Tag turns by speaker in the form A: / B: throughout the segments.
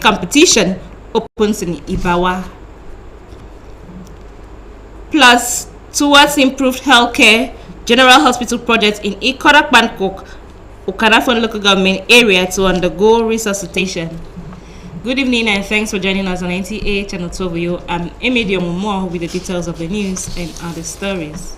A: competition opens in Ibawa. Plus, towards improved healthcare, General Hospital project in Ikodak Bangkok, Okanafon local government area to undergo resuscitation. Good evening and thanks for joining us on NTA Channel 12. I'm Emidio Momo with the details of the news and other stories.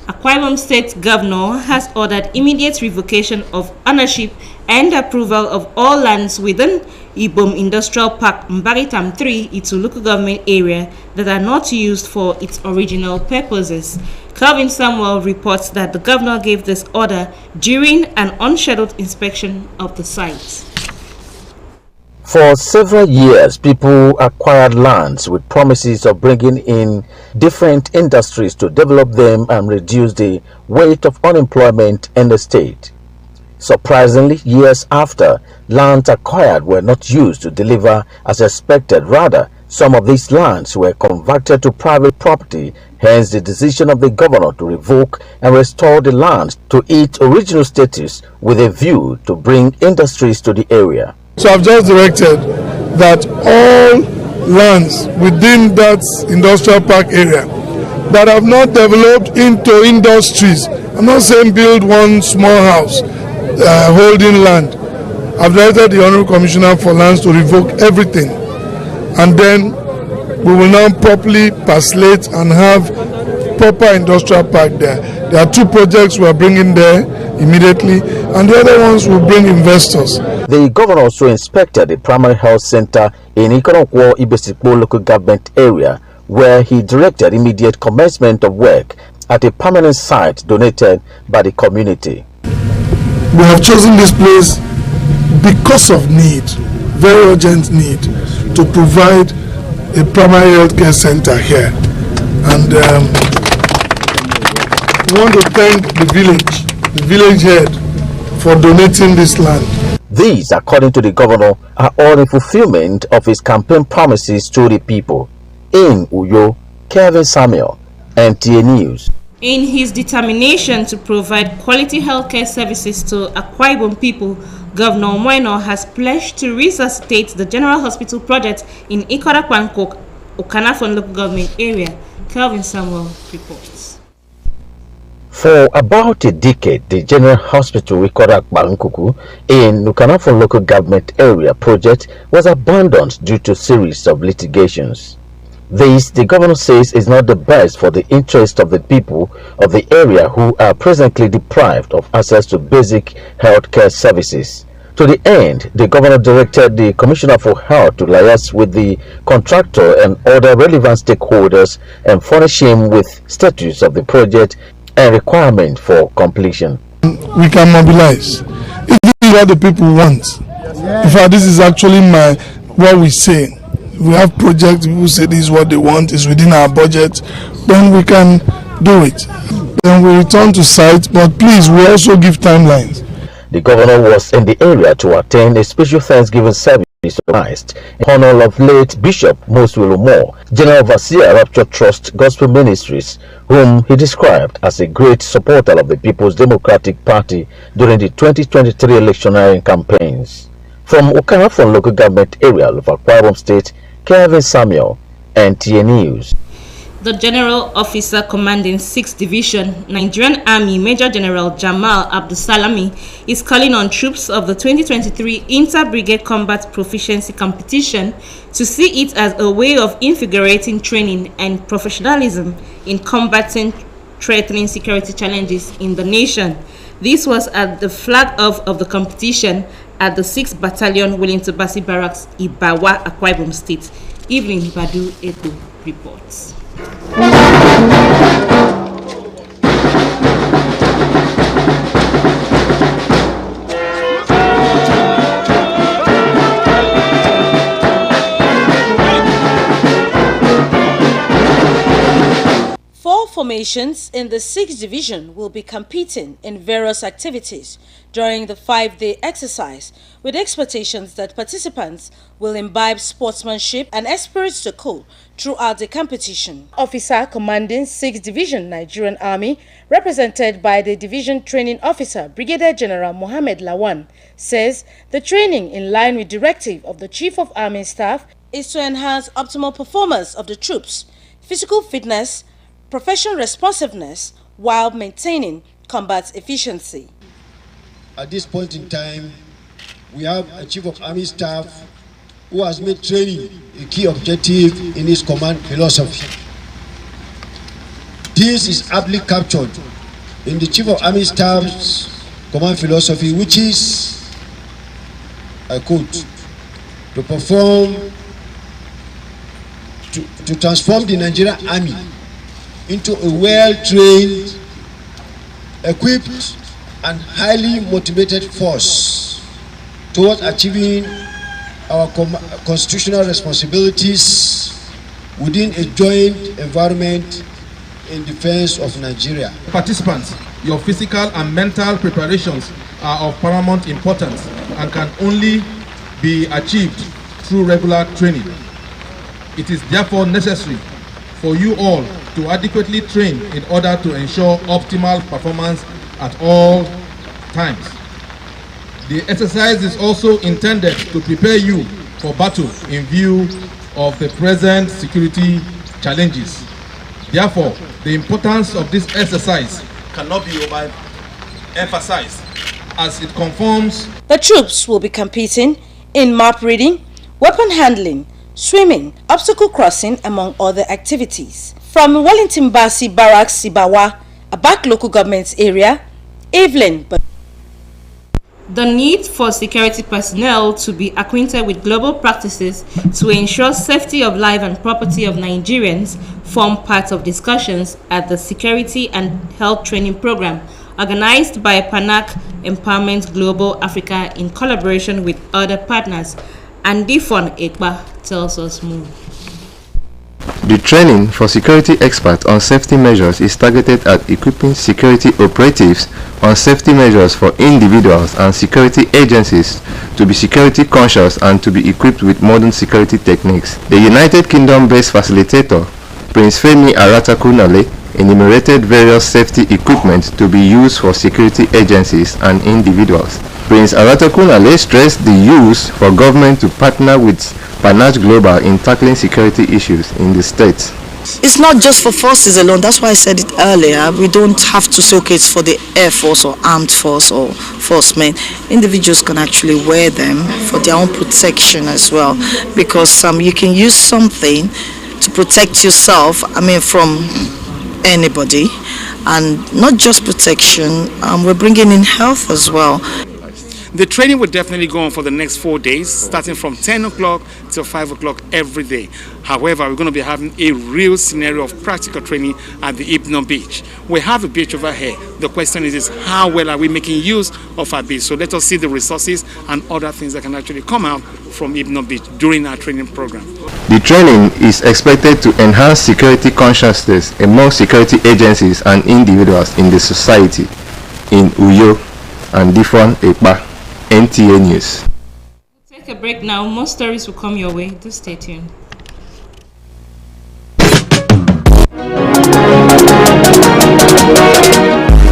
A: Akwa Ibom State Governor has ordered immediate revocation of ownership and approval of all lands within Ibom Industrial Park Mbaritam 3 Itu local government area that are not used for its original purposes. Calvin Samuel reports that the governor gave this order during an unscheduled inspection of the site.
B: For several years, people acquired lands with promises of bringing in different industries to develop them and reduce the weight of unemployment in the state. Surprisingly, years after, lands acquired were not used to deliver as expected. Rather, some of these lands were converted to private property, hence the decision of the governor to revoke and restore the land to its original status with a view to bring industries to the area.
C: So I've just directed that all lands within that industrial park area that have not developed into industries, I'm not saying build one small house, holding land. I've directed the Honorable Commissioner for Lands to revoke everything, and then we will now properly parcellate and have proper industrial park there. There are two projects we are bringing there immediately, and the other ones will bring investors.
B: The governor also inspected the primary health center in Ikonokwo Ibesikpo local government area, where he directed immediate commencement of work at a permanent site donated by the community.
C: We have chosen this place because of need, very urgent need, to provide a primary health care center here. And we want to thank the village head for donating this land.
B: These, according to the governor, are all in fulfillment of his campaign promises to the people. In Uyo, Kevin Samuel, NTA News.
A: In his determination to provide quality healthcare services to Akwa Ibom people, Governor Moeno has pledged to resuscitate the General Hospital project in Ikodak Bangkok, Okanafon local government area. Calvin Samuel reports.
B: For about a decade, the General Hospital Ikodak Bangkok in Okanafon local government area project was abandoned due to a series of litigations. This, the governor says, is not the best for the interest of the people of the area who are presently deprived of access to basic health care services. To the end, the governor directed the Commissioner for Health to liaise with the contractor and other relevant stakeholders and furnish him with status of the project and requirement for completion.
C: We can mobilize. If this is what the people want, in fact, this is actually what we say. We have projects, people say this is what they want, is within our budget, then we can do it. Then we return to site, but please, we also give timelines.
B: The governor was in the area to attend a special Thanksgiving service organized in honor of late Bishop Moswilu Moore, General Overseer Rapture Trust Gospel Ministries, whom he described as a great supporter of the People's Democratic Party during the 2023 electioneering campaigns. From Okanafon local government area of Akwa Ibom State, Kevin Samuel, NTA News.
A: The General Officer Commanding 6th Division, Nigerian Army, Major General Jamal Abdulsalami, is calling on troops of the 2023 Inter-Brigade Combat Proficiency Competition to see it as a way of invigorating training and professionalism in combating threatening security challenges in the nation. This was at the flag-off of the competition at the 6th Battalion Wellington Basi Barracks, Ibawa, Akwa Ibom State. Evelyn Badu Edo reports.
D: formations in the 6th Division will be competing in various activities during the 5-day exercise, with expectations that participants will imbibe sportsmanship and esprit de corps throughout the competition. Officer commanding 6th Division Nigerian Army, represented by the Division Training Officer Brigadier General Mohammed Lawan, says the training, in line with directive of the Chief of Army Staff, is to enhance optimal performance of the troops, physical fitness, professional responsiveness, while maintaining combat efficiency.
E: At this point in time, we have a Chief of Army Staff who has made training a key objective in his command philosophy. This is aptly captured in the Chief of Army Staff's command philosophy, which is, I quote, to transform the Nigerian Army into a well-trained, equipped, and highly motivated force towards achieving our constitutional responsibilities within a joint environment in defense of Nigeria.
F: Participants, your physical and mental preparations are of paramount importance and can only be achieved through regular training. It is therefore necessary for you all to adequately train in order to ensure optimal performance at all times. The exercise is also intended to prepare you for battle in view of the present security challenges. Therefore, the importance of this exercise cannot be overemphasized as it conforms.
D: The troops will be competing in map reading, weapon handling, swimming, obstacle crossing, among other activities. From Wellington Basi Barracks, Sibawa, Abak local government area, Evelyn.
A: The need for security personnel to be acquainted with global practices to ensure safety of life and property of Nigerians form part of discussions at the Security and Health Training Program organized by PANAC Empowerment Global Africa in collaboration with other partners. And Difon Ekpa tells us more.
G: The training for security experts on safety measures is targeted at equipping security operatives on safety measures for individuals and security agencies to be security conscious and to be equipped with modern security techniques. The United Kingdom-based facilitator, Prince Femi Aratakunale, enumerated various safety equipment to be used for security agencies and individuals. Prince Aratakunale stressed the use for government to partner with PANAC Global in tackling security issues in the states.
H: It's not just for forces alone. That's why I said it earlier. We don't have to say, okay, it's for the Air Force or Armed Force or Forcemen. Individuals can actually wear them for their own protection as well, because you can use something to protect yourself, from anybody, and not just protection, we're bringing in health as well.
I: The training will definitely go on for the next 4 days, starting from 10 o'clock till 5 o'clock every day. However, we're going to be having a real scenario of practical training at the Ibno Beach. We have a beach over here. The question is how well are we making use of our beach? So let us see the resources and other things that can actually come out from Ibno Beach during our training program.
G: The training is expected to enhance security consciousness among security agencies and individuals in the society. In Uyo and Difon Ekpa, NTA News.
A: We'll take a break now. More stories will come your way. Do stay tuned.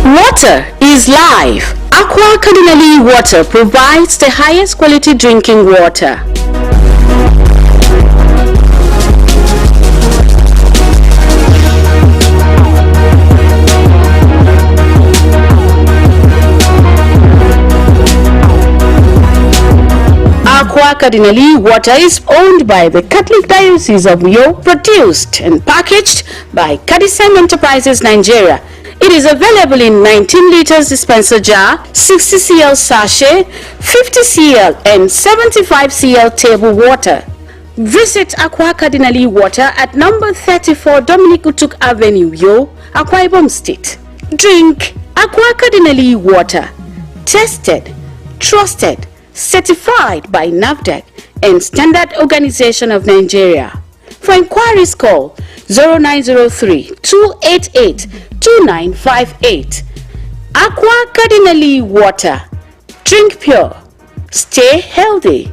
J: Water is life. Aqua Cardinali Water provides the highest quality drinking water. Aqua Cardinali Water is owned by the Catholic Diocese of Uyo, produced and packaged by Cadisem Enterprises Nigeria. It is available in 19 liters dispenser jar, 60 cl sachet, 50 cl and 75 cl table water. Visit Aqua Cardinali Water at number 34 Dominic Utuk Avenue, Uyo, Akwa Ibom State. Drink Aqua Cardinali Water. Tested, trusted, certified by NAFDAC and Standard Organization of Nigeria. For inquiries, call 0903-288-2958. Aqua Cardinally Water. Drink pure. Stay healthy.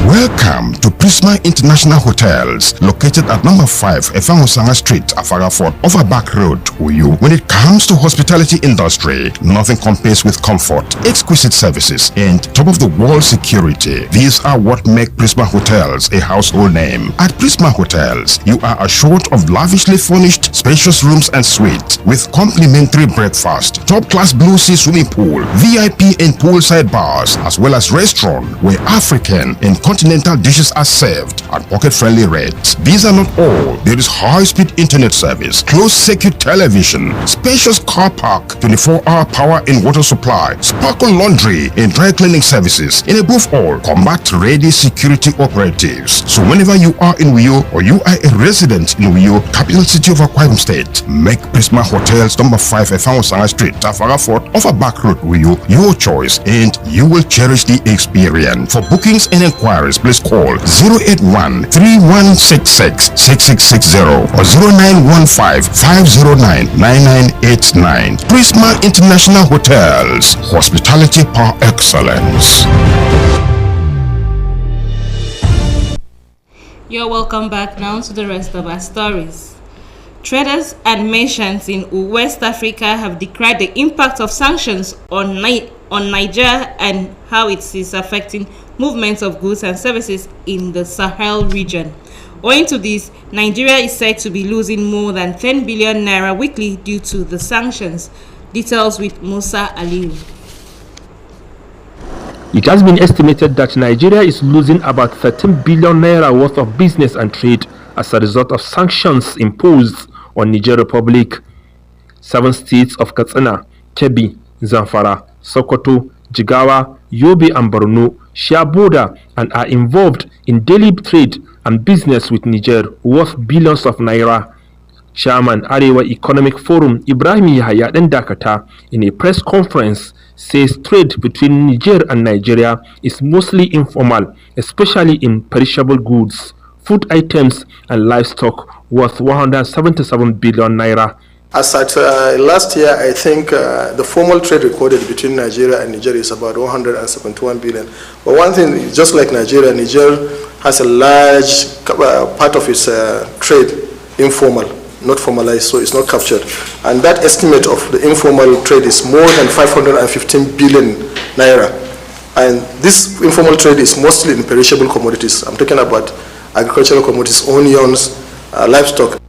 K: Welcome to Prisma International Hotels, located at number 5 Efangosanga Street, Afarafort, off a back road, Uyu. When it comes to hospitality industry, nothing compares with comfort, exquisite services, and top-of-the-world security. These are what make Prisma Hotels a household name. At Prisma Hotels, you are assured of lavishly furnished, spacious rooms and suites with complimentary breakfast, top-class blue sea swimming pool, VIP and poolside bars, as well as restaurant where African and continental dishes are served at pocket-friendly rates. These are not all. There is high-speed internet service, closed circuit television, spacious car park, 24-hour power and water supply, sparkle laundry and dry cleaning services, and above all, combat-ready security operatives. So whenever you are in Uyo or you are a resident in Uyo, capital city of Akwa Ibom State, make Prisma Hotels number 5 Efangosanga Street, Tafarafort, off a back road Uyo your choice, and you will cherish the experience. For bookings and inquiries, please call 081-3166-6660 or 0915-509-9989. Prisma International Hotels, hospitality par excellence.
A: You're welcome back now to the rest of our stories. Traders and merchants in West Africa have decried the impact of sanctions on Niger and how it is affecting movements of goods and services in the Sahel region. Owing to this, Nigeria is said to be losing more than 10 billion naira weekly due to the sanctions. Details with Musa Aliu.
L: It has been estimated that Nigeria is losing about 13 billion naira worth of business and trade as a result of sanctions imposed on Niger Republic. 7 states of Katsina, Kebbi, Zamfara, Sokoto, Jigawa, Yobe and Borno share border and are involved in daily trade and business with Niger worth billions of naira. Chairman Arewa Economic Forum Ibrahim Yahaya Dakata in a press conference says trade between Niger and Nigeria is mostly informal, especially in perishable goods, food items and livestock worth 177 billion naira.
M: As at last year, I think the formal trade recorded between Nigeria and Niger is about 171 billion. But one thing, just like Nigeria, Niger has a large part of its trade informal, not formalized, so it's not captured. And that estimate of the informal trade is more than 515 billion naira. And this informal trade is mostly in perishable commodities. I'm talking about agricultural commodities, onions, livestock.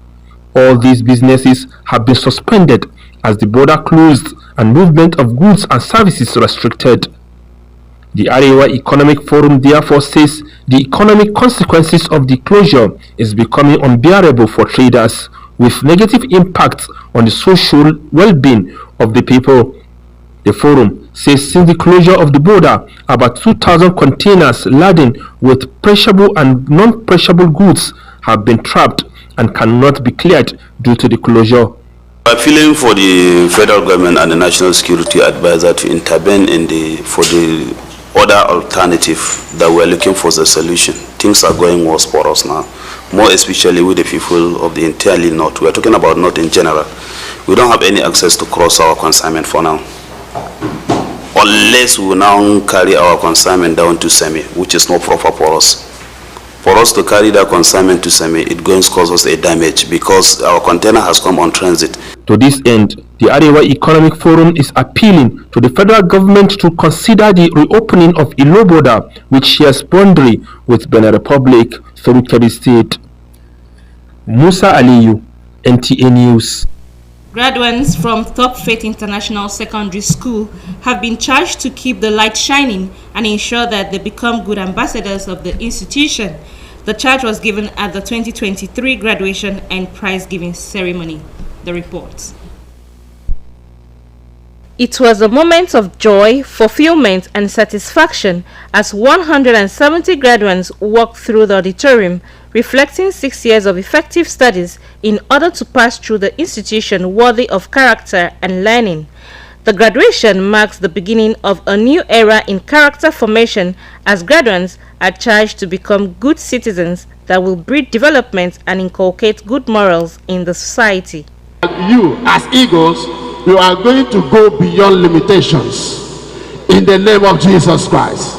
L: All these businesses have been suspended as the border closed and movement of goods and services restricted. The Arewa Economic Forum therefore says the economic consequences of the closure is becoming unbearable for traders, with negative impacts on the social well-being of the people. The forum says since the closure of the border, about 2,000 containers laden with perishable and non-perishable goods have been trapped and cannot be cleared due to the closure.
N: We are appealing for the federal government and the national security advisor to intervene for the other alternative that we are looking for the solution. Things are going worse for us now, more especially with the people of the entirely north. We are talking about north in general. We don't have any access to cross our consignment for now, unless we now carry our consignment down to Semi, which is not proper for us. For us to carry that consignment to Semi, it going to cause us a damage because our container has come on transit.
L: To this end, the Arewa Economic Forum is appealing to the federal government to consider the reopening of Ilo border, which shares boundary with Benin Republic through Kebbi State. Musa Aliyu, NTA News.
A: Graduates from Top Faith International Secondary School have been charged to keep the light shining and ensure that they become good ambassadors of the institution. The charge was given at the 2023 graduation and prize-giving ceremony. The report. It was a moment of joy, fulfillment, and satisfaction as 170 graduates walked through the auditorium, reflecting 6 years of effective studies in order to pass through the institution worthy of character and learning. The graduation marks the beginning of a new era in character formation as graduates are charged to become good citizens that will breed development and inculcate good morals in the society.
O: You, as Eagles, you are going to go beyond limitations in the name of Jesus Christ.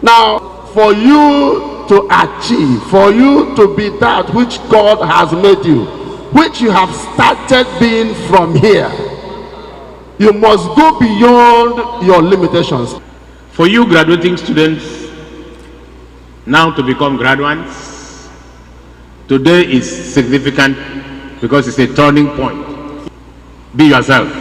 O: Now, for you to achieve, for you to be that which God has made you, which you have started being from here, you must go beyond your limitations.
P: For you graduating students now to become graduates, today is significant because it's a turning point. Be yourself.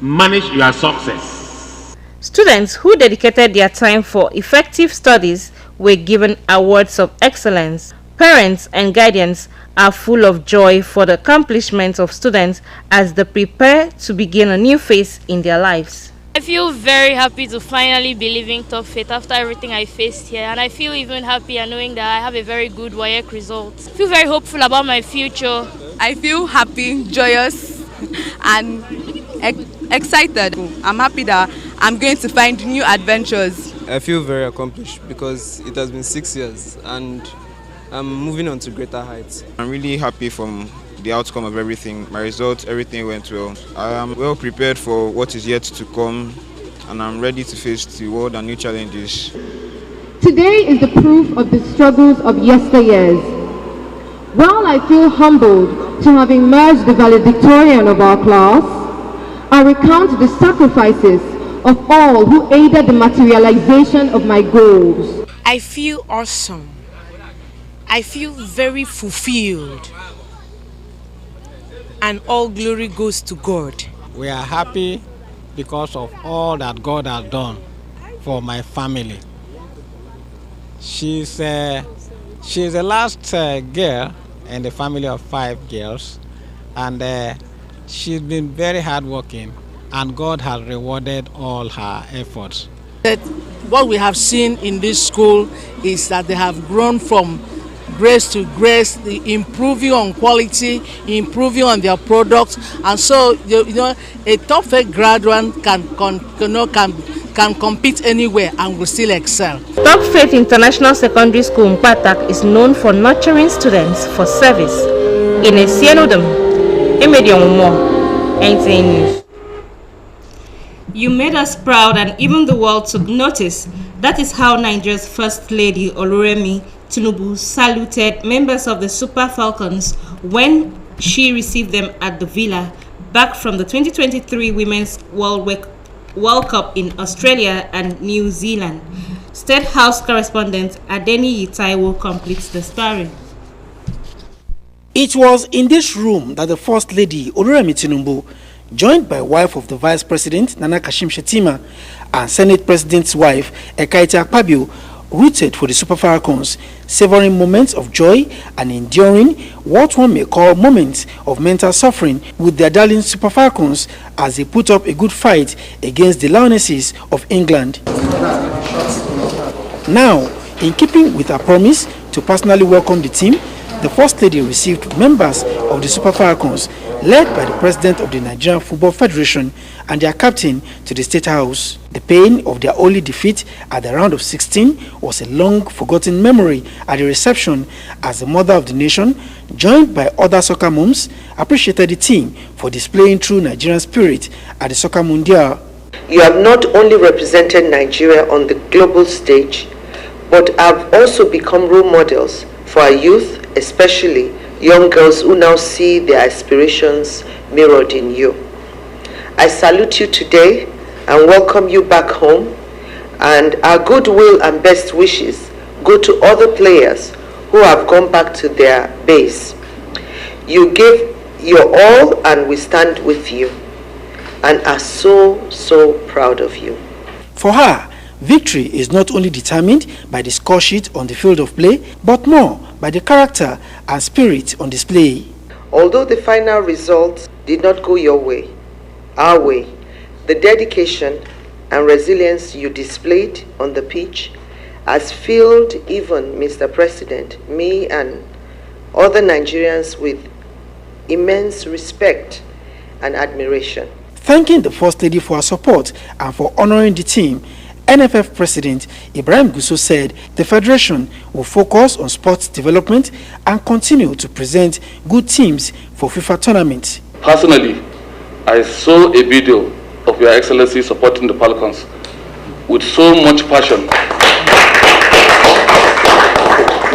P: Manage your success.
A: Students who dedicated their time for effective studies were given awards of excellence. Parents and guardians are full of joy for the accomplishments of students as they prepare to begin a new phase in their lives.
Q: I feel very happy to finally be leaving Top Faith after everything I faced here, and I feel even happier knowing that I have a very good WAEC result. I feel very hopeful about my future.
R: I feel happy, joyous, and excited. I'm happy that I'm going to find new adventures.
S: I feel very accomplished because it has been 6 years and I'm moving on to greater heights.
T: I'm really happy from the outcome of everything. My results, everything went well. I am well prepared for what is yet to come and I'm ready to face the world and new challenges.
U: Today is the proof of the struggles of yesteryears. While I feel humbled to have emerged the valedictorian of our class, I recount the sacrifices of all who aided the materialization of my goals.
V: I feel awesome. I feel very fulfilled, and all glory goes to God.
W: We are happy because of all that God has done for my family. She's the last girl in the family of 5 girls, and she's been very hardworking, and God has rewarded all her efforts.
X: What we have seen in this school is that they have grown from grace to grace, improving on quality, improving on their products, and so a Top Faith graduate can compete anywhere and will still excel.
A: Top Faith International Secondary School Mpatak is known for nurturing students for service. In a Sienodum, NTA News. You made us proud and even the world took notice. That is how Nigeria's First Lady Oluremi Tinubu saluted members of the Super Falcons when she received them at the Villa back from the 2023 Women's World Cup in Australia and New Zealand. State House correspondent Adeni Taiwo completes the story.
Y: It was in this room that the First Lady Oluremi Tinubu, joined by wife of the Vice President Nana Kashim Shettima and Senate President's wife Ekaete Akpabio, rooted for the Super Falcons, savoring moments of joy and enduring what one may call moments of mental suffering with their darling Super Falcons as they put up a good fight against the Lionesses of England. Now, in keeping with her promise to personally welcome the team, the First Lady received members of the Super Falcons, led by the President of the Nigerian Football Federation and their captain, to the State House. The pain of their only defeat at the round of 16 was a long-forgotten memory at the reception as the mother of the nation, joined by other soccer moms, appreciated the team for displaying true Nigerian spirit at the Soccer Mundial.
Z: You have not only represented Nigeria on the global stage, but have also become role models for our youth, especially young girls who now see their aspirations mirrored in you. I salute you today and welcome you back home, and our goodwill and best wishes go to other players who have gone back to their base. You gave your all and we stand with you and are so proud of you.
Y: For her, victory is not only determined by the score sheet on the field of play, but more by the character and spirit on display.
Z: Although the final result did not go your way, our way, the dedication and resilience you displayed on the pitch has filled even Mr. President, me and other Nigerians with immense respect and admiration.
Y: Thanking the First Lady for her support and for honoring the team, NFF President Ibrahim Gusso said the Federation will focus on sports development and continue to present good teams for FIFA tournaments.
B: Personally, I saw a video of Your Excellency supporting the Falcons with so much passion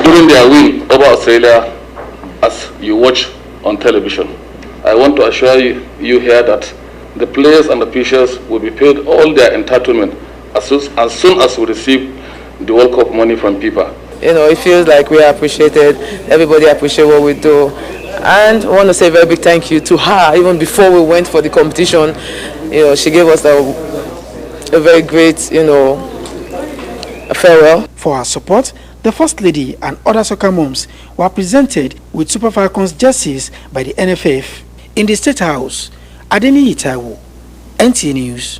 B: during their win over Australia, as you watch on television. I want to assure you here that the players and officials will be paid all their entitlement as soon as we receive the World Cup money from FIFA.
C: You know, it feels like we are appreciated, everybody appreciates what we do. And I want to say a very big thank you to her. Even before we went for the competition, you know, she gave us a very great, you know, a farewell.
Y: For her support, the First Lady and other soccer moms were presented with Super Falcons jerseys by the NFF. In the State House, Adeni Itaiwo, NTA News.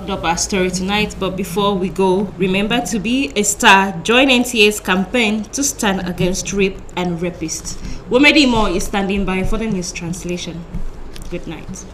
A: Up our story tonight, but before we go, remember to be a star. Join NTA's campaign to stand against rape and rapists. Womedi Mo is standing by for the news translation. Good night.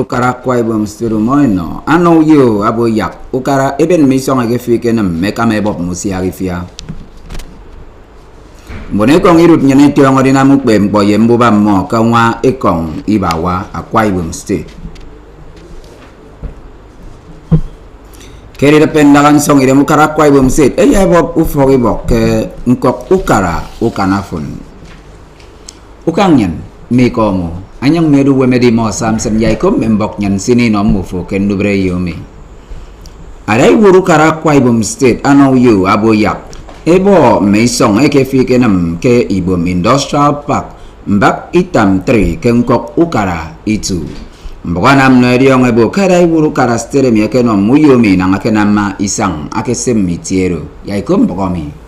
D: Ukara kwai bom stiru moino ano yo abo yak ukara eben mission age fike na meka mebop musi arifia mbone kong irut nyane tiong ori namu pem boye mbuba mo kawa ekong ibawa akwai bom sti keri de pendakan song ire ukara kwai bom sit ya bob ufori bok ke ngkok ukara ukanafun ukangyan mikomo anyang medu wemedi mo samsem yaikom membok nyan sini nom mufo ken dubre yomi arai wuru kara kwai bom state ano yu abo yak ebo meisong eke fi kenam ke ibom industrial park mbak itam 3 kengkok ukara itu mbokanam no eriong ebo karai wuru kara stere mi eke nom muyomi nang ake nama isang ake semitiero yaikom bokomi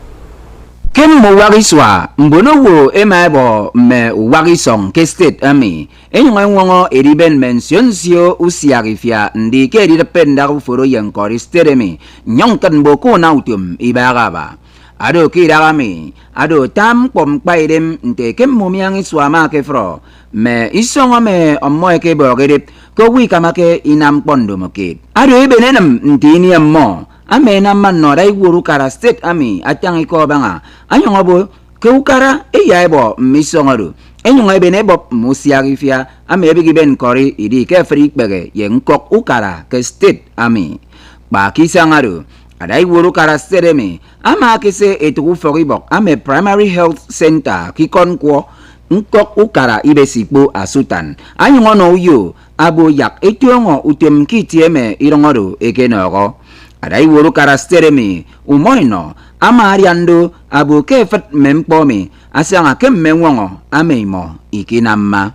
D: kem mo wagiswa mbono wo emabo me wagisong ke state ami enyongo eriben mention sio usiarifia ndi ke ri dependa ku foro yang kori steremi nyongkan boko nautum ibaraba ado kiragami ado tam pom paidem nte kem mo miangi swama ke fro me isongo me ommo ke bogedip ko wi kamake inam pondo mokit ado ebenenam ntini ammo amena manno dai wuru kara state ami atang iko banga anyong abo ke ukara eyaibo misongaru enyong ebene bob musiarifia ame bigi ben kori idi ke free bege yengkok ukara ke state ami ba kisangaru adai wuru kara state mi ama kese etuku foribok ame primary health center kikon kwo ngkok ukara ibesikbo asutan anyong no yo abo yak etiongo utem kitieme irongoru ekenoro adai wuru kara steremi umoino ama ariando abu kefet mempomi asanga kem menwongo ameimo ikinamma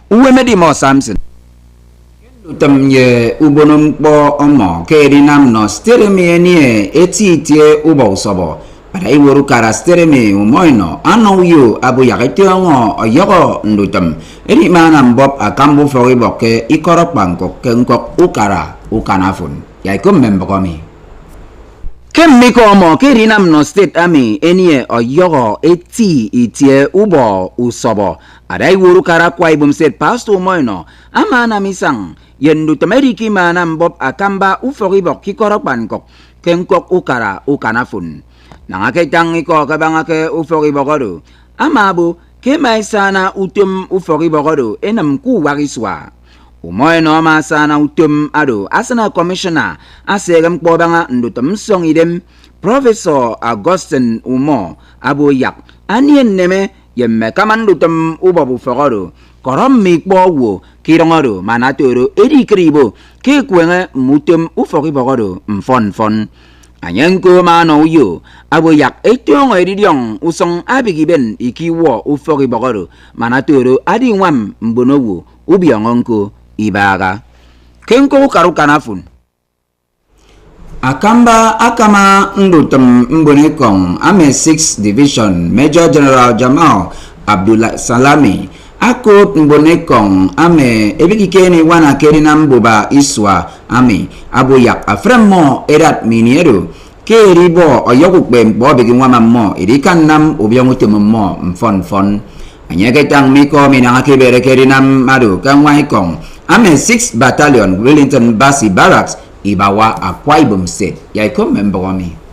D: uwemedi mo samson utamye ubonom po omo kerinam no steremi enie etitie ubo sobo adai wuru kara steremi umoino ano yo abu yaketiongo oyogo ndutam eni manam bob akambu foriboke ikoro bangkok kengkok ukara ukanafun yaikum membokomi kemiko mo kerinam no state ami enie oyogo eti itie ubo usobo adai wuru kara kwai bum state pasto moino amana misang yendu temeriki manam bob akamba uforibok kikoro pankok kengkok ukara ukanafun nangake tangiko kabangake uforibogodo amabu kemai sana utum uforibogodo enam ku wagiswa umoino masana utum ado asana commissioner asegem kobanga ndutum song idem Professor Augustine Umo abo yak anien neme yemme kamandutum ubabu forodo korom mikbo wo kirongoro manatoro eri kribo ke kwenge mutum ufori bogodo mfon Anyang ko mano yo abo yak etong edidiong usong abigiben ikiwo ufogi bogoro manatoro adi wam mbonowo ubiongongko ibaga kenko karukanafun Akamba akama ndutum mbonekong ame 6th Division Major General Jamal Abdul Salami Akut mbonekong ame ebikikeni wana kerina mbuba iswa ame aboyak afremo erat miniero keribo oyokukbe mbo bigin wama mo irikan nam ubyongutum mo mfon anyeketang miko minangake bere kerina madu kangwaikong ame 6th Battalion Wellington Basi Barracks Ibawa Akwa Ibom State yaiko membomi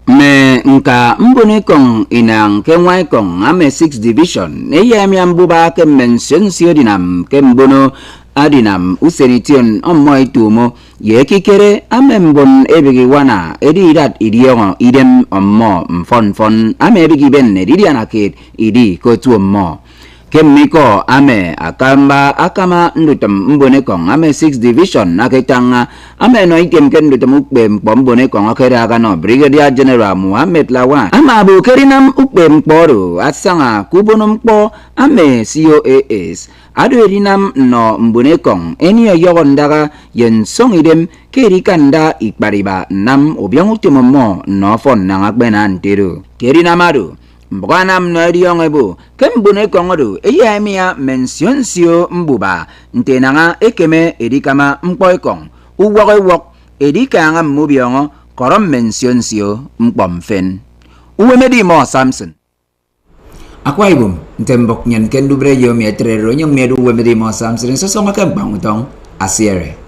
D: me nka mbonekong inang kenwaikong ame 6th Division eyam buba ke mention siodinam kembono adinam usenition omoy tumo yekikere ame mbon ebigi wana edirat idiongo idem ommo mfon ame ebigi ben edidianakit idi kotuommo Kemiko ame akama ndutam mbonekong ame 6th Division nakitanga ame no ikem kendutam ukbe mbonekong akera kano Brigadier General Muhammad Lawan ama abu kerinam ukbe mporo asanga kubonum po ame COAS adu erinam no mbonekong eni yogondaga yensong idem kerikanda ikbariba nam obyangutimomo no fon nangakbena antiru kerinamadu Mbukanam no ediong ebu kembune kongodu eyamia mensionsio mbuba ntenanga ekeme edikama mpoikong uwok edikanga mubiongo korom mensionsio mpomfen uwemedi mo Samson Akwa Ibom ntembok nyen kendu breyo mietrero nyong medu uwemedi mo Samson sosonga kembang utong asiere